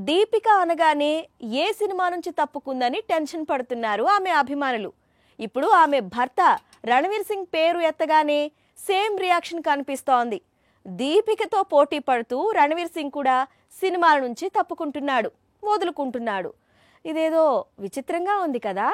దీపిక అనగానే ఏ సినిమా నుంచి తప్పుకుందని టెన్షన్ పడుతున్నారు ఆమె అభిమానులు. ఇప్పుడు ఆమె భర్త రణవీర్ సింగ్ పేరు ఎత్తగానే సేమ్ రియాక్షన్ కనిపిస్తోంది. దీపికతో పోటీ పడుతూ రణవీర్ సింగ్ కూడా సినిమాల నుంచి తప్పుకుంటున్నాడు, వదులుకుంటున్నాడు. ఇదేదో విచిత్రంగా ఉంది కదా.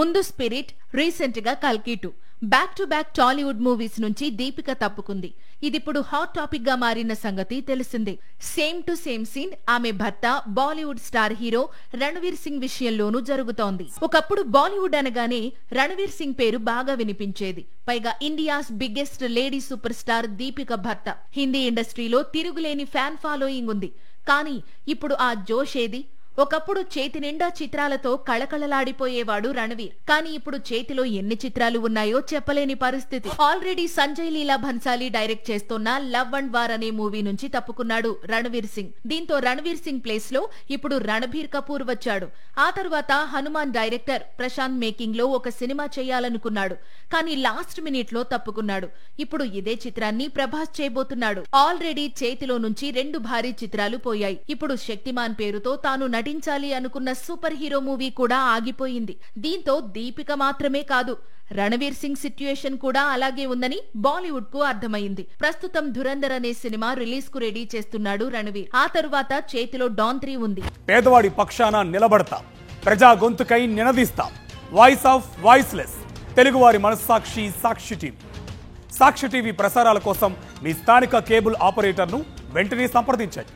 ముందు స్పిరిట్, రీసెంట్ గా కల్కి 2 back to back Tollywood movies నుంచి దీపిక తప్పుకుంది. ఇదిప్పుడు హాట్ టాపిక్ గా మారిన సంగతి తెలిసిందే. సేమ్ టు సేమ్ సీన్ ఆమె భర్త బాలీవుడ్ స్టార్ హీరో రణవీర్ సింగ్ విషయంలోనూ జరుగుతోంది. ఒకప్పుడు బాలీవుడ్ అనగానే రణవీర్ సింగ్ పేరు బాగా వినిపించేది. పైగా India's biggest lady super star Deepika భర్త. హిందీ ఇండస్ట్రీలో తిరుగులేని ఫ్యాన్ ఫాలోయింగ్ ఉంది. కానీ ఇప్పుడు ఆ జోష్ ఏది? ఒకప్పుడు చేతి నిండా చిత్రాలతో కళకళలాడిపోయేవాడు రణవీర్. కానీ ఇప్పుడు చేతిలో ఎన్ని చిత్రాలు ఉన్నాయో చెప్పలేని పరిస్థితి. ఆల్రెడీ సంజయ్ లీలా భన్సాలి డైరెక్ట్ చేస్తున్న లవ్ అండ్ వార్ అనే మూవీ నుంచి తప్పుకున్నాడు రణవీర్ సింగ్. దీంతో రణవీర్ సింగ్ ప్లేస్ లో ఇప్పుడు రణబీర్ కపూర్ వచ్చాడు. ఆ తర్వాత హనుమాన్ డైరెక్టర్ ప్రశాంత్ మేకింగ్ లో ఒక సినిమా చేయాలనుకున్నాడు. కానీ లాస్ట్ మినిట్ లో తప్పుకున్నాడు. ఇప్పుడు ఇదే చిత్రాన్ని ప్రభాస్ చేయబోతున్నాడు. ఆల్రెడీ చేతిలో నుంచి 2 భారీ చిత్రాలు పోయాయి. ఇప్పుడు శక్తిమాన్ పేరుతో తాను నటించాలి అనుకున్న సూపర్ హీరో మూవీ కూడా ఆగిపోయింది. దీంతో దీపిక మాత్రమే కాదు, రణవీర్ సింగ్ సిట్యుయేషన్ కూడా అలాగే ఉందని బాలీవుడ్ కు అర్థమైంది. ప్రస్తుతం ధురంధర్ అనే సినిమా రిలీజ్ కు రెడీ చేస్తున్నాడు రణవీర్. ఆ తరువాత చేతిలో డాన్ 3 ఉంది. పేదవాడి పక్షాన నిలబడతాం, ప్రజా గొంతుకై నినదిస్తాం. వాయిస్ ఆఫ్ వాయిస్లెస్, తెలుగువారి మనస్సాక్షి సాక్షి టీవీ. సాక్షి టీవీ ప్రసారాల కోసం మీ స్థానిక కేబుల్ ఆపరేటర్ను వెంటనే సంప్రదించండి.